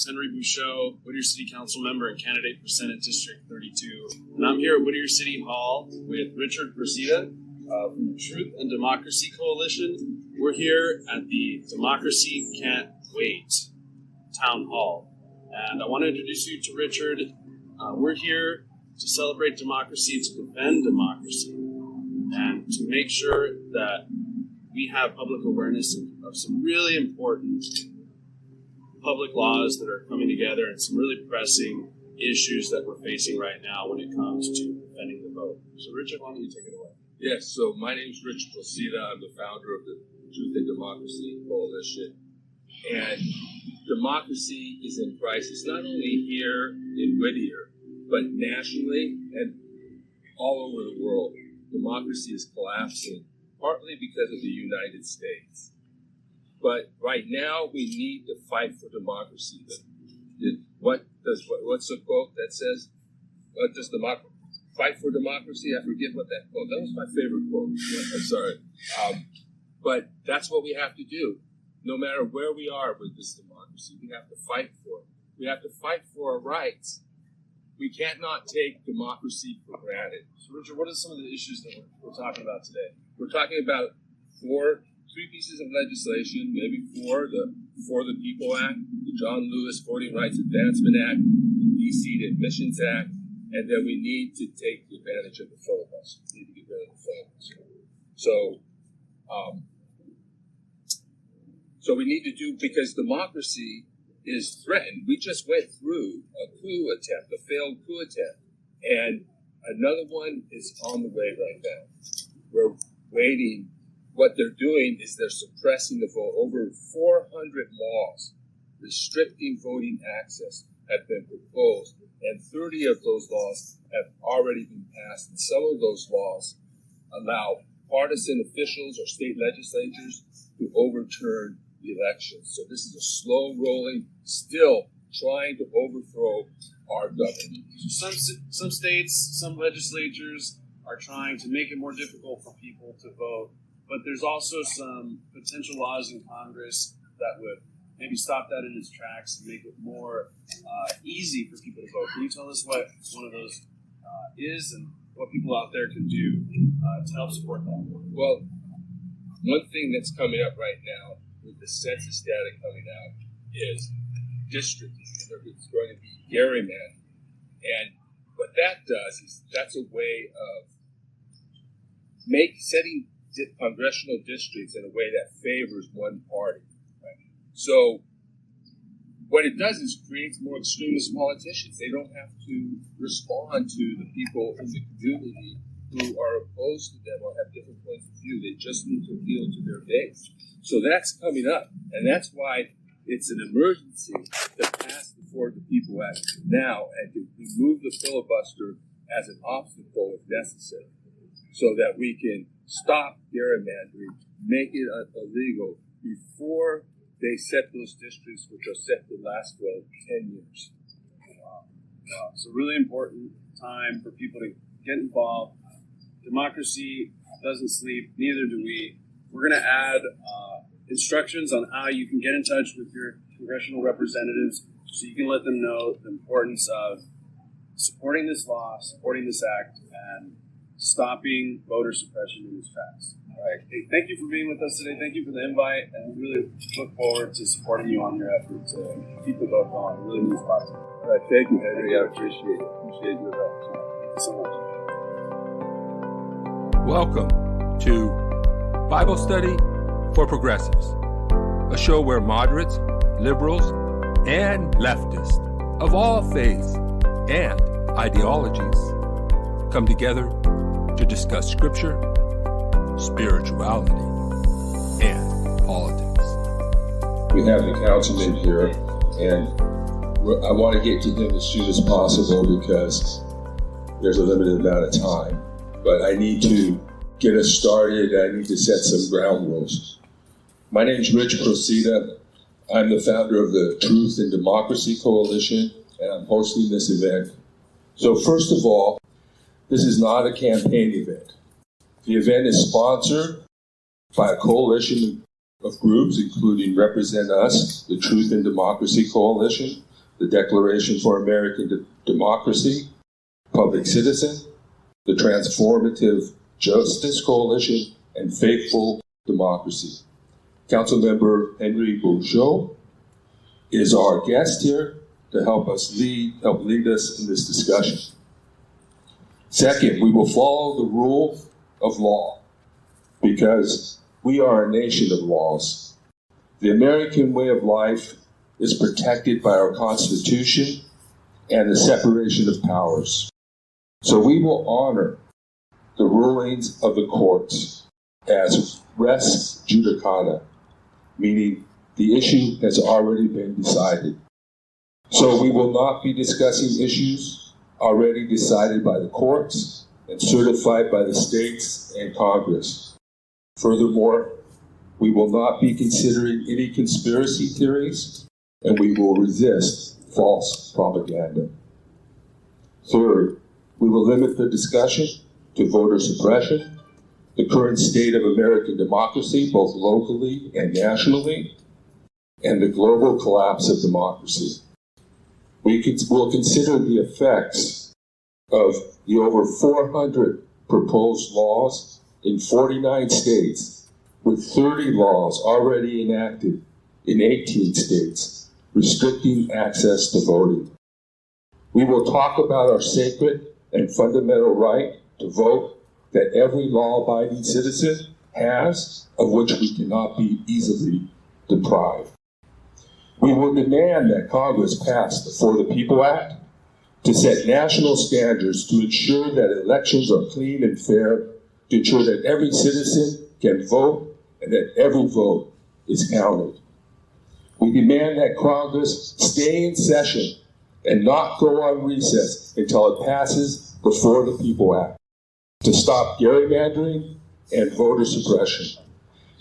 Henry Bouchot, Whittier City Council member and candidate for Senate District 32. And I'm here at Whittier City Hall with Richard Brasida from the Truth and Democracy Coalition. We're here at the Democracy Can't Wait Town Hall. And I want to introduce you to Richard. We're here to celebrate democracy, to defend democracy, and to make sure that we have public awareness of some really important public laws that are coming together and some really pressing issues that we're facing right now when it comes to defending the vote. So Richard, why don't you take it away? Yes, so my name is Richard Brasida. I'm the founder of the Truth and Democracy Coalition. And democracy is in crisis, not only here in Whittier, but nationally and all over the world. Democracy is collapsing, partly because of the United States. But right now, we need to fight for democracy. What's the quote that says, "What does fight for democracy?" I forget what that quote. That was my favorite quote. I'm sorry, but that's what we have to do. No matter where we are with this democracy, we have to fight for it. We have to fight for our rights. We can't not take democracy for granted. So Richard, what are some of the issues that we're talking about today? We're talking about three pieces of legislation, maybe four: the For the People Act, the John Lewis Voting Rights Advancement Act, the DC Admissions Act, and then we need to take advantage of the filibuster. We need to get rid of the filibuster. So we need to do, because democracy is threatened. We just went through a coup attempt, a failed coup attempt, and another one is on the way right now. We're waiting. What they're doing is they're suppressing the vote. Over 400 laws restricting voting access have been proposed, and 30 of those laws have already been passed. And some of those laws allow partisan officials or state legislatures to overturn the elections. So this is a slow-rolling, still trying to overthrow our government. So some states, some legislatures are trying to make it more difficult for people to vote. But there's also some potential laws in Congress that would maybe stop that in its tracks and make it more easy for people to vote. Can you tell us what one of those is and what people out there can do to help support that? Well, one thing that's coming up right now with the census data coming out is districting. It's going to be gerrymandering. And what that does is that's a way of setting congressional districts in a way that favors one party. Right? So what it does is creates more extremist politicians. They don't have to respond to the people in the community who are opposed to them or have different points of view. They just need to appeal to their base. So that's coming up, and that's why it's an emergency to pass the For the People Act now and to remove the filibuster as an obstacle if necessary, so that we can stop gerrymandering, make it illegal before they set those districts, which are set to last for 10 years. Wow. So really important time for people to get involved. Democracy doesn't sleep, neither do we. We're going to add instructions on how you can get in touch with your congressional representatives so you can let them know the importance of supporting this law, supporting this act, and stopping voter suppression in its tracks. All right. Hey, thank you for being with us today. Thank you for the invite, and we really look forward to supporting you on your effort to keep the vote going. It really means a lot to me. All right. Thank you, Henry. I appreciate it. Appreciate your help. Thank you so much. Welcome to Bible Study for Progressives, a show where moderates, liberals, and leftists of all faiths and ideologies come together to discuss scripture, spirituality, and politics. We have the councilman here, and I want to get to him as soon as possible because there's a limited amount of time. But I need to get us started. I need to set some ground rules. My name is Rich Procida. I'm the founder of the Truth and Democracy Coalition, and I'm hosting this event. So first of all, this is not a campaign event. The event is sponsored by a coalition of groups, including Represent Us, the Truth and Democracy Coalition, the Declaration for American Democracy, Public Citizen, the Transformative Justice Coalition, and Faithful Democracy. Councilmember Henry Bouchot is our guest here to help lead us in this discussion. Second, we will follow the rule of law because we are a nation of laws. The American way of life is protected by our Constitution and the separation of powers. So we will honor the rulings of the courts as res judicata, meaning the issue has already been decided. So we will not be discussing issues already decided by the courts and certified by the states and Congress. Furthermore, we will not be considering any conspiracy theories, and we will resist false propaganda. Third, we will limit the discussion to voter suppression, the current state of American democracy, both locally and nationally, and the global collapse of democracy. We will consider the effects of the over 400 proposed laws in 49 states, with 30 laws already enacted in 18 states, restricting access to voting. We will talk about our sacred and fundamental right to vote that every law-abiding citizen has, of which we cannot be easily deprived. We will demand that Congress pass the For the People Act to set national standards to ensure that elections are clean and fair, to ensure that every citizen can vote and that every vote is counted. We demand that Congress stay in session and not go on recess until it passes the For the People Act to stop gerrymandering and voter suppression.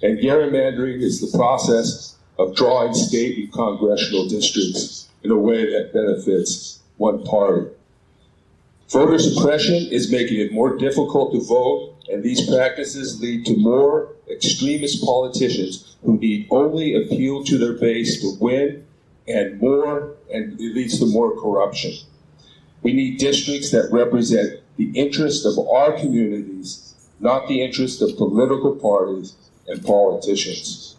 And gerrymandering is the process of drawing state and congressional districts in a way that benefits one party. Voter suppression is making it more difficult to vote, and these practices lead to more extremist politicians who need only appeal to their base to win, and it leads to more corruption. We need districts that represent the interest of our communities, not the interest of political parties and politicians.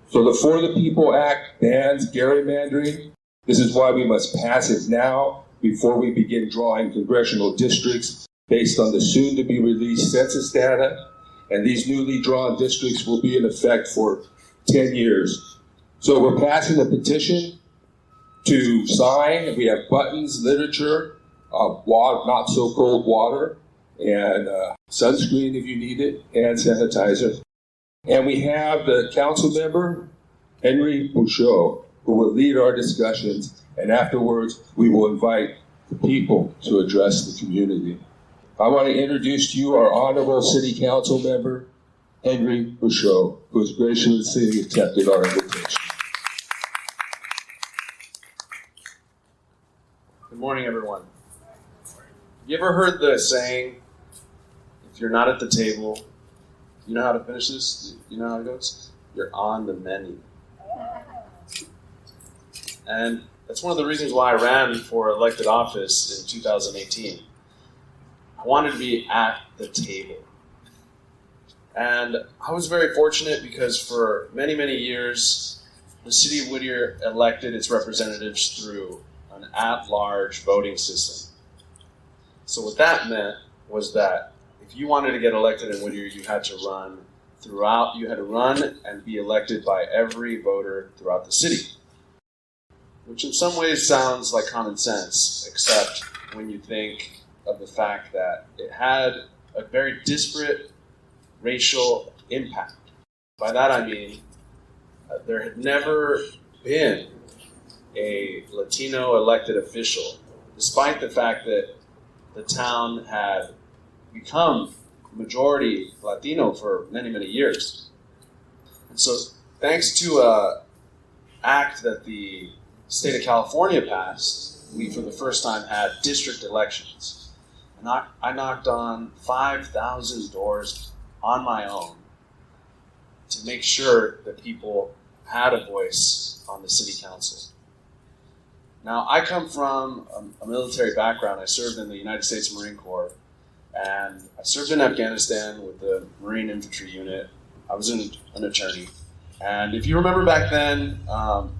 So the For the People Act bans gerrymandering. This is why we must pass it now before we begin drawing congressional districts based on the soon-to-be-released census data. And these newly drawn districts will be in effect for 10 years. So we're passing a petition to sign. We have buttons, literature, water, not so cold water, and sunscreen if you need it, and sanitizer. And we have the council member, Henry Bouchot, who will lead our discussions, and afterwards we will invite the people to address the community. I want to introduce to you our honorable city council member, Henry Bouchot, who has graciously accepted our invitation. Good morning, everyone. You ever heard the saying, if you're not at the table, you know how to finish this? You know how it goes? You're on the menu. And that's one of the reasons why I ran for elected office in 2018. I wanted to be at the table. And I was very fortunate because for many, many years, the City of Whittier elected its representatives through an at-large voting system. So what that meant was that if you wanted to get elected in Whittier, you had to run and be elected by every voter throughout the city. Which in some ways sounds like common sense, except when you think of the fact that it had a very disparate racial impact. By that I mean, there had never been a Latino elected official, despite the fact that the town had become majority Latino for many, many years. And so thanks to an act that the state of California passed, we for the first time had district elections. And I knocked on 5,000 doors on my own to make sure that people had a voice on the city council. Now, I come from a military background. I served in the United States Marine Corps, and I served in Afghanistan with the Marine Infantry Unit. I was an attorney. And if you remember back then,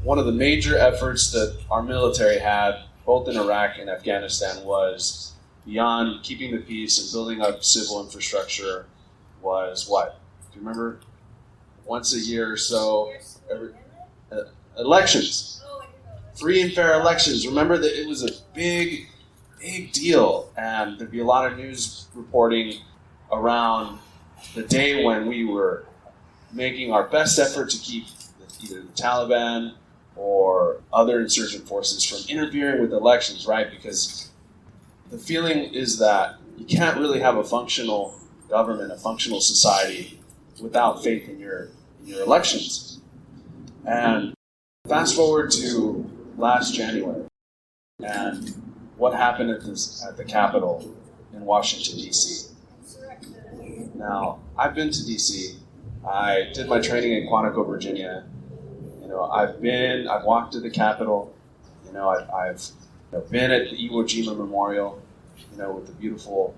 one of the major efforts that our military had, both in Iraq and Afghanistan, was beyond keeping the peace and building up civil infrastructure, was what? Do you remember? Once a year or so, elections. Free and fair elections. Remember that it was a big deal, and there'd be a lot of news reporting around the day when we were making our best effort to keep either the Taliban or other insurgent forces from interfering with elections, right? Because the feeling is that you can't really have a functional government, a functional society, without faith in your elections. And fast forward to last January, and what happened at the Capitol in Washington, D.C. Now, I've been to D.C. I did my training in Quantico, Virginia. I've walked to the Capitol. I've been at the Iwo Jima Memorial, with the beautiful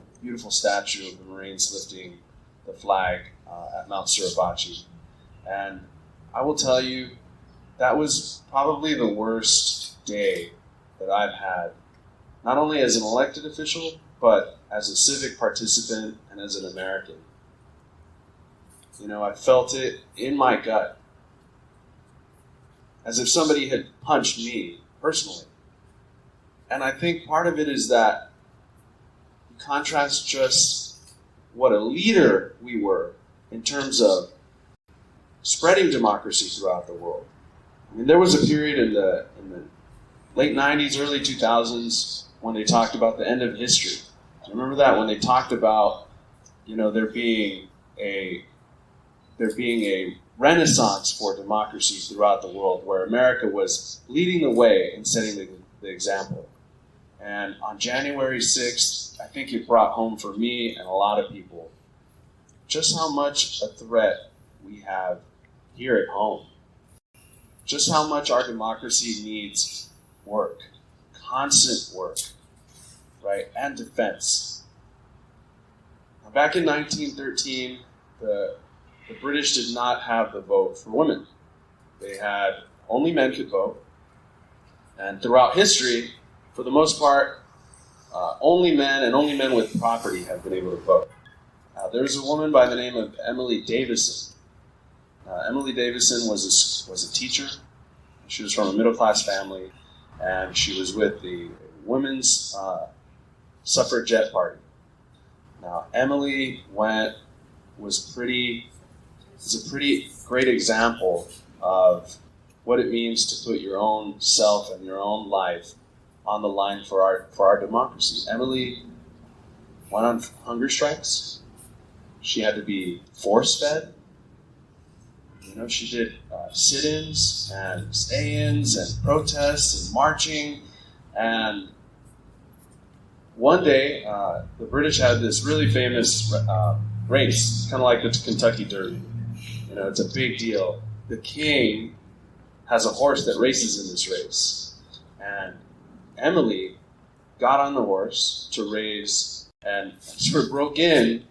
statue of the Marines lifting the flag at Mount Suribachi. And I will tell you, that was probably the worst day that I've had, not only as an elected official, but as a civic participant and as an American. I felt it in my gut, as if somebody had punched me personally. And I think part of it is that you contrast just what a leader we were in terms of spreading democracy throughout the world. I mean, there was a period in the late 90s, early 2000s when they talked about the end of history. Do you remember that? When they talked about, there being a renaissance for democracy throughout the world, where America was leading the way and setting the example. And on January 6th, I think it brought home for me and a lot of people just how much a threat we have here at home. Just how much our democracy needs work, constant work, right, and defense. Now, back in 1913, the British did not have the vote for women. They had only men could vote, and throughout history, for the most part, only men and only men with property have been able to vote. There's a woman by the name of Emily Davison. Emily Davison was a teacher. She was from a middle-class family, and she was with the Women's Suffragette Party. Now, Emily was a pretty great example of what it means to put your own self and your own life on the line for our democracy. Emily went on hunger strikes. She had to be force-fed. She did sit-ins and stay-ins and protests and marching. And one day, the British had this really famous race, kind of like the Kentucky Derby. It's a big deal. The king has a horse that races in this race. And Emily got on the horse to race and sort of broke in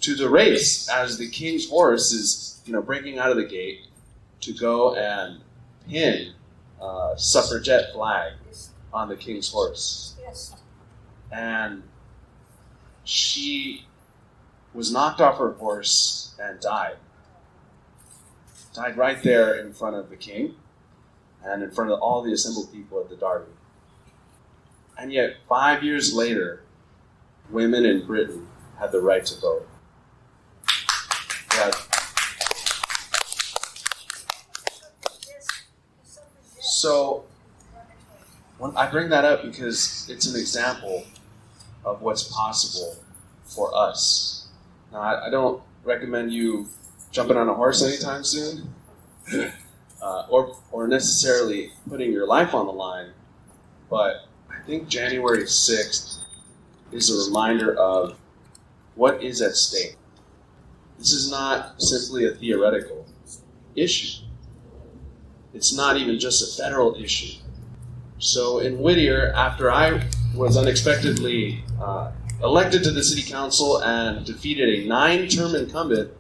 to the race as the king's horse is breaking out of the gate to go and pin a suffragette flag on the king's horse. Yes. And she was knocked off her horse and died. Died right there in front of the king and in front of all the assembled people at the Derby. And yet, 5 years later, women in Britain had the right to vote. So, when I bring that up because it's an example of what's possible for us. Now, I don't recommend you jumping on a horse anytime soon, or necessarily putting your life on the line, but I think January 6th is a reminder of what is at stake. This is not simply a theoretical issue. It's not even just a federal issue. So in Whittier, after I was unexpectedly elected to the city council and defeated a 9-term incumbent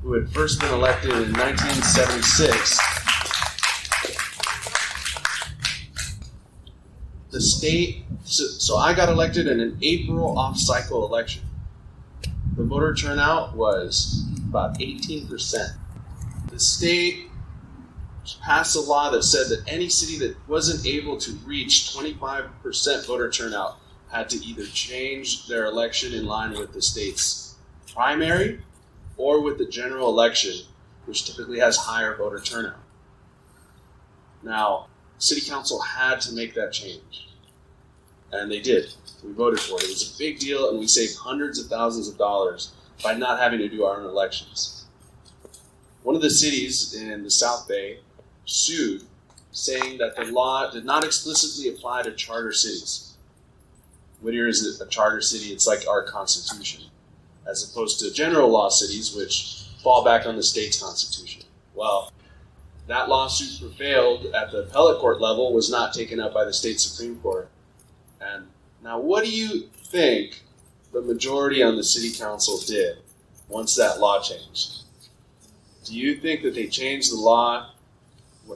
who had first been elected in 1976, the state, so I got elected in an April off-cycle election. The voter turnout was about 18%. The state passed a law that said that any city that wasn't able to reach 25% voter turnout had to either change their election in line with the state's primary or with the general election, which typically has higher voter turnout. Now, city council had to make that change, and they did. We voted for it. It was a big deal, and we saved hundreds of thousands of dollars by not having to do our own elections. One of the cities in the South Bay sued, saying that the law did not explicitly apply to charter cities. Whittier is a charter city. It's like our constitution, as opposed to general law cities, which fall back on the state's constitution. Well, that lawsuit prevailed at the appellate court level, was not taken up by the state Supreme Court. And now, what do you think the majority on the city council did once that law changed? Do you think that they changed the law?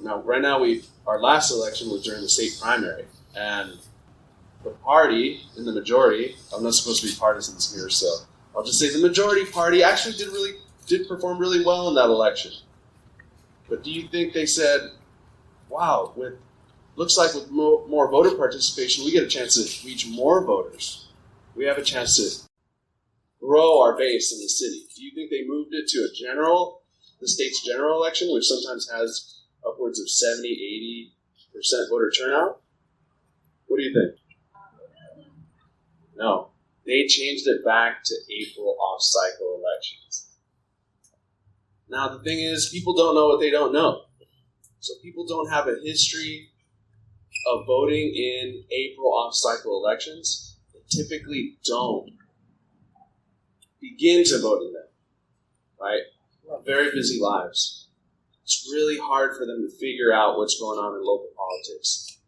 Now, right now, our last election was during the state primary, and the party in the majority, I'm not supposed to be partisans here, so I'll just say the majority party actually did perform really well in that election. But do you think they said, wow, looks like with more voter participation, we get a chance to reach more voters. We have a chance to grow our base in the city. Do you think they moved it to the state's general election, which sometimes has upwards of 70, 80% voter turnout? What do you think? No. They changed it back to April off-cycle elections. Now, the thing is, people don't know what they don't know. So people don't have a history of voting in April off-cycle elections. They typically don't begin to vote in them, right? Very busy lives. It's really hard for them to figure out what's going on in local politics.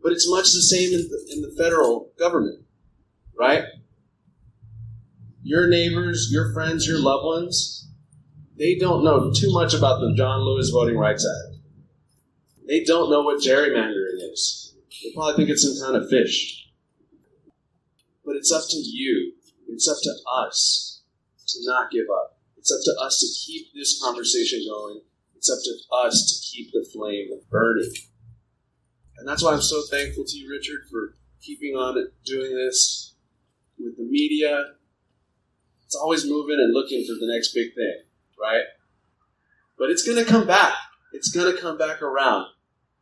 But it's much the same in the federal government, right? Your neighbors, your friends, your loved ones, they don't know too much about the John Lewis Voting Rights Act. They don't know what gerrymandering is. They probably think it's some kind of fish. But it's up to you. It's up to us to not give up. It's up to us to keep this conversation going. It's up to us to keep the flame burning. And that's why I'm so thankful to you, Richard, for keeping on it, doing this with the media. It's always moving and looking for the next big thing, right? But it's going to come back. It's going to come back around.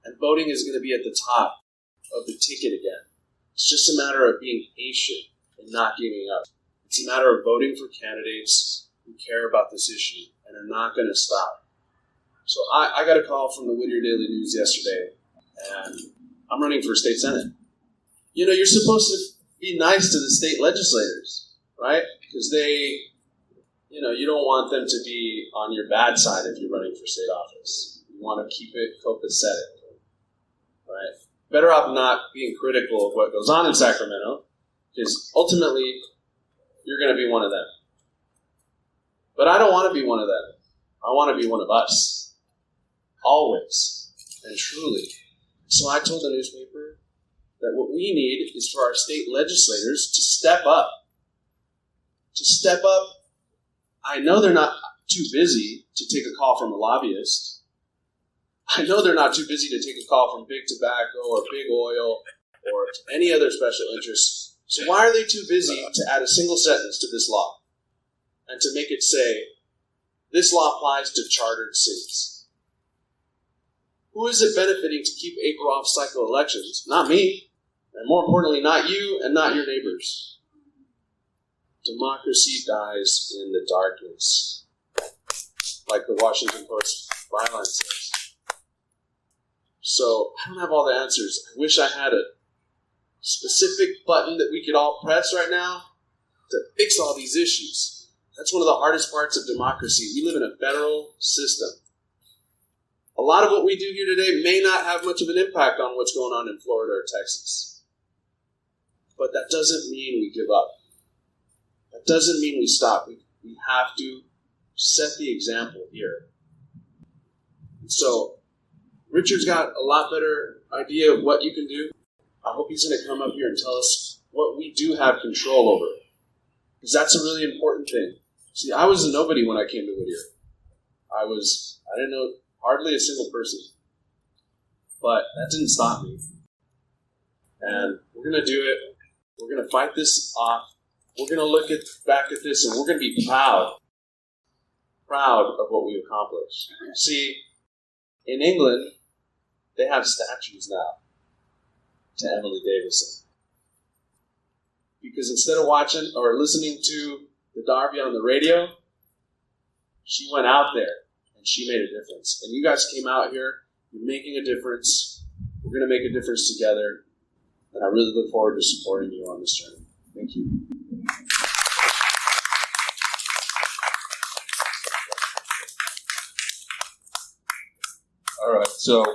And voting is going to be at the top of the ticket again. It's just a matter of being patient and not giving up. It's a matter of voting for candidates who care about this issue and are not going to stop. So I got a call from the Whittier Daily News yesterday, and I'm running for state senate. You know, you're supposed to be nice to the state legislators, right? Because you don't want them to be on your bad side if you're running for state office. You want to keep it copacetic, right? Better off not being critical of what goes on in Sacramento, because ultimately you're going to be one of them. But I don't want to be one of them. I want to be one of us. Always and truly. So I told the newspaper that what we need is for our state legislators to step up. To step up. I know they're not too busy to take a call from a lobbyist. I know they're not too busy to take a call from big tobacco or big oil or any other special interest. So why are they too busy to add a single sentence to this law and to make it say, this law applies to chartered cities? Who is it benefiting to keep April off-cycle elections? Not me, and more importantly, not you and not your neighbors. Democracy dies in the darkness, like the Washington Post byline says. So I don't have all the answers. I wish I had a specific button that we could all press right now to fix all these issues. That's one of the hardest parts of democracy. We live in a federal system. A lot of what we do here today may not have much of an impact on what's going on in Florida or Texas. But that doesn't mean we give up. That doesn't mean we stop. We have to set the example here. So, Richard's got a lot better idea of what you can do. I hope he's going to come up here and tell us what we do have control over. Because that's a really important thing. See, I was a nobody when I came to Whittier. I didn't know hardly a single person. But that didn't stop me. And we're going to do it. We're going to fight this off. We're going to look back at this, and we're going to be proud of what we accomplished. See, in England, they have statues now to Emily Davison. Because instead of watching or listening to the Derby on the radio, she went out there and she made a difference. And you guys came out here, you're making a difference. We're going to make a difference together. And I really look forward to supporting you on this journey. Thank you. All right, so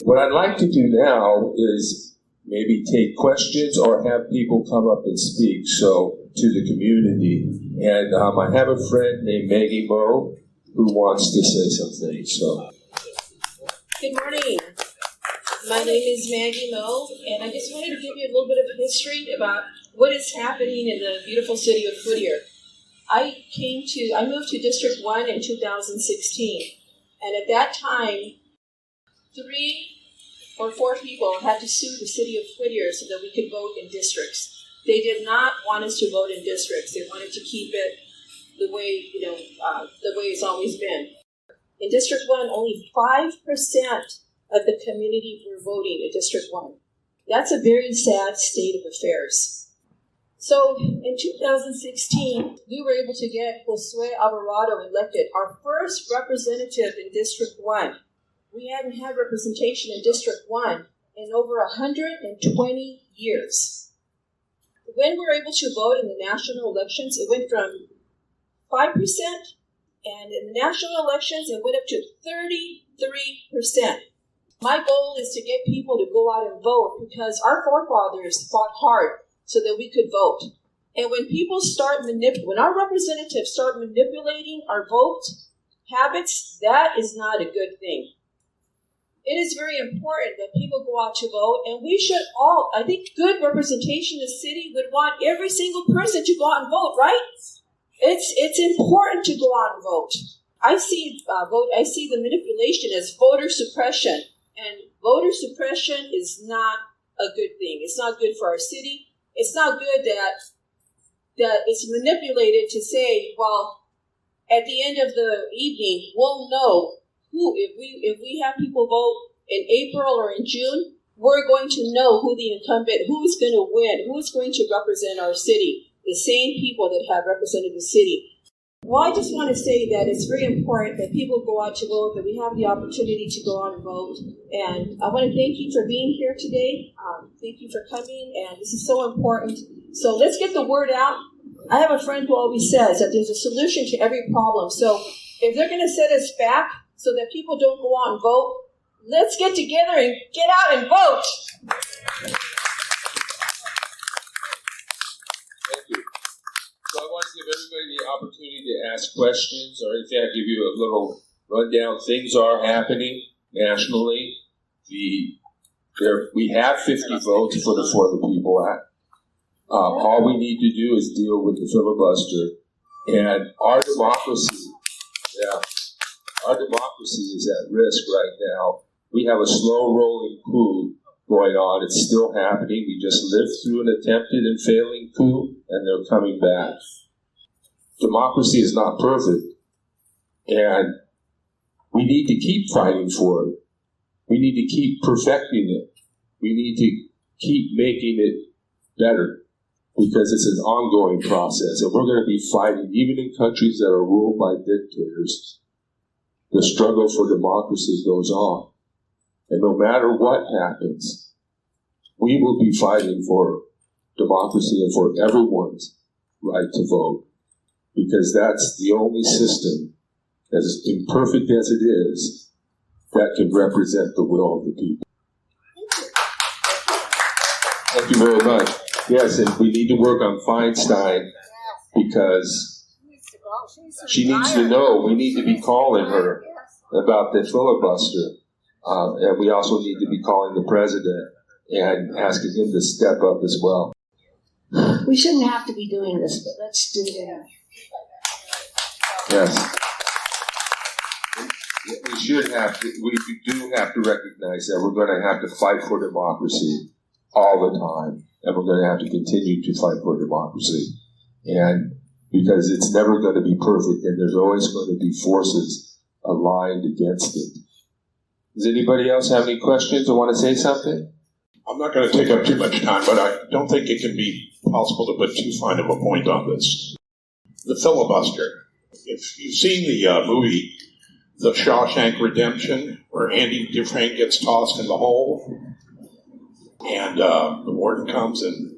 what I'd like to do now is maybe take questions or have people come up and speak to the community. And I have a friend named Maggie Moe who wants to say something. So, good morning. My name is Maggie Moe, and I just wanted to give you a little bit of history about what is happening in the beautiful city of Whittier. I moved to District 1 in 2016, and at that time, 3 or 4 people had to sue the city of Whittier so that we could vote in districts. They did not want us to vote in districts. They wanted to keep it the way it's always been. In District 1, only 5% of the community were voting in District 1. That's a very sad state of affairs. So in 2016, we were able to get Josue Alvarado elected, our first representative in District 1. We hadn't had representation in District 1 in over 120 years. When we were able to vote in the national elections, it went from 5%, and in the national elections, it went up to 33%. My goal is to get people to go out and vote because our forefathers fought hard so that we could vote. And when people when our representatives start manipulating our vote habits, that is not a good thing. It is very important that people go out to vote, and we should all, I think good representation in the city would want every single person to go out and vote, right? It's important to go out and vote. I see the manipulation as voter suppression, and voter suppression is not a good thing. It's not good for our city. It's not good that it's manipulated to say, well, at the end of the evening, we'll know who, if we have people vote in April or in June, we're going to know who the incumbent, who's going to win, who's going to represent our city, the same people that have represented the city. Well, I just want to say that it's very important that people go out to vote, that we have the opportunity to go out and vote. And I want to thank you for being here today. Thank you for coming, and this is so important. So let's get the word out. I have a friend who always says that there's a solution to every problem. So if they're going to set us back so that people don't go out and vote, let's get together and get out and vote. thank you. So I want to give everybody the opportunity to ask questions or anything. I'll give you a little rundown. Things are happening nationally. We have 50 votes for the People Act. All we need to do is deal with the filibuster. And our democracy is at risk right now. We have a slow-rolling coup going on. It's still happening. We just lived through an attempted and failing coup, and they're coming back. Democracy is not perfect, and we need to keep fighting for it. We need to keep perfecting it. We need to keep making it better, because it's an ongoing process, and we're going to be fighting, even in countries that are ruled by dictators. The struggle for democracy goes on. And no matter what happens, we will be fighting for democracy and for everyone's right to vote, because that's the only system, as imperfect as it is, that can represent the will of the people. Thank you very much. Yes, and we need to work on Feinstein because she needs to know. We need to be calling her about the filibuster. And we also need to be calling the president and asking him to step up as well. We shouldn't have to be doing this, but let's do that. Yes. We should have to, we do have to recognize that we're going to have to fight for democracy all the time. And we're going to have to continue to fight for democracy. And because it's never going to be perfect and there's always going to be forces aligned against it. Does anybody else have any questions or want to say something? I'm not going to take up too much time, but I don't think it can be possible to put too fine of a point on this. The filibuster. If you've seen the movie The Shawshank Redemption, where Andy Dufresne gets tossed in the hole, and the warden comes and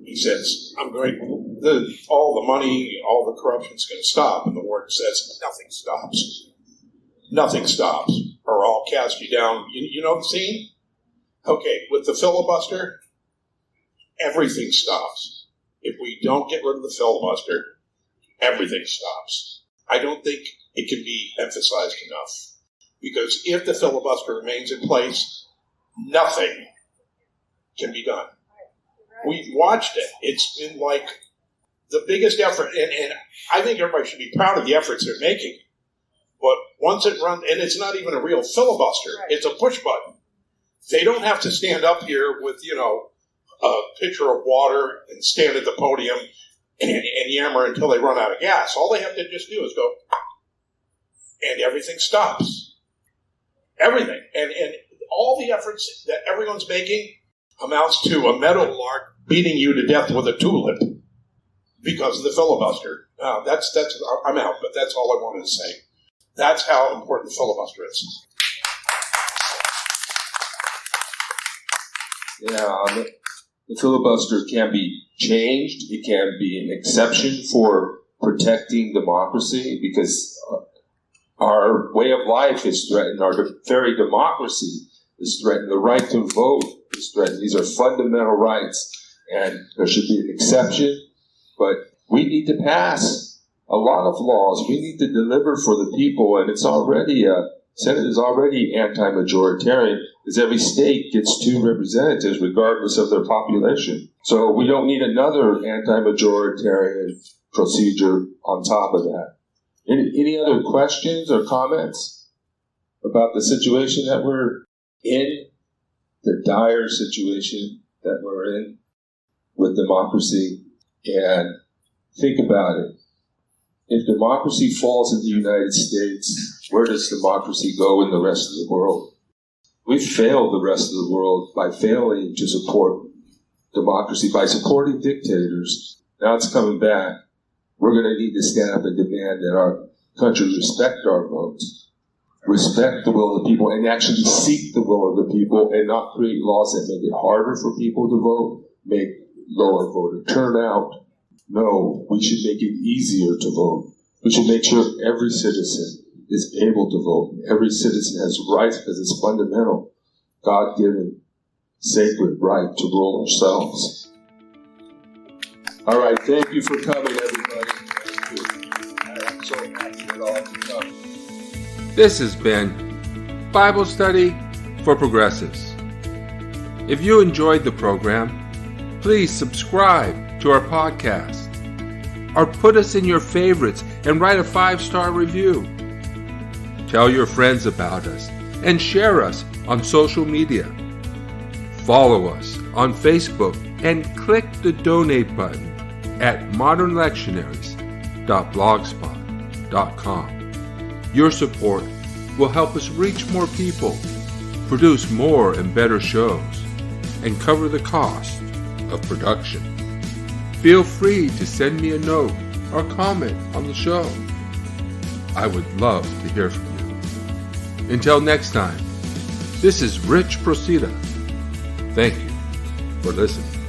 he says, all the money, all the corruption's going to stop. And the warden says, nothing stops. Nothing stops, or I'll cast you down. You know the scene? Okay, with the filibuster, everything stops. If we don't get rid of the filibuster, everything stops. I don't think it can be emphasized enough. Because if the filibuster remains in place, nothing can be done. We've watched it. It's been like the biggest effort, and I think everybody should be proud of the efforts they're making. But once it runs, and it's not even a real filibuster, it's a push button. They don't have to stand up here with, a pitcher of water and stand at the podium and yammer until they run out of gas. All they have to just do is go, and everything stops. Everything. And all the efforts that everyone's making amounts to a meadowlark beating you to death with a tulip because of the filibuster. I'm out, but that's all I wanted to say. That's how important the filibuster is. Yeah, the filibuster can be changed. It can be an exception for protecting democracy because our way of life is threatened. Our very democracy is threatened. The right to vote is threatened. These are fundamental rights, and there should be an exception. But we need to pass a lot of laws. We need to deliver for the people, and it's already Senate is already anti-majoritarian because every state gets 2 representatives regardless of their population. So we don't need another anti-majoritarian procedure on top of that. Any other questions or comments about the situation that we're in, the dire situation that we're in with democracy? And think about it. If democracy falls in the United States, where does democracy go in the rest of the world? We've failed the rest of the world by failing to support democracy, by supporting dictators. Now it's coming back. We're going to need to stand up and demand that our country respect our votes, respect the will of the people, and actually seek the will of the people and not create laws that make it harder for people to vote, make lower voter turnout. No, we should make it easier to vote. We should make sure every citizen is able to vote. Every citizen has rights because it's fundamental, God-given, sacred right to rule ourselves. All right, thank you for coming, everybody. Thank you. I'm so happy that all of you come. This has been Bible Study for Progressives. If you enjoyed the program, please subscribe to our podcast or put us in your favorites and write a 5-star review. Tell your friends about us and share us on social media. Follow us on Facebook and click the donate button at modernlectionaries.blogspot.com. Your support will help us reach more people, produce more and better shows, and cover the cost of production. Feel free to send me a note or comment on the show. I would love to hear from you. Until next time, this is Rich Procida. Thank you for listening.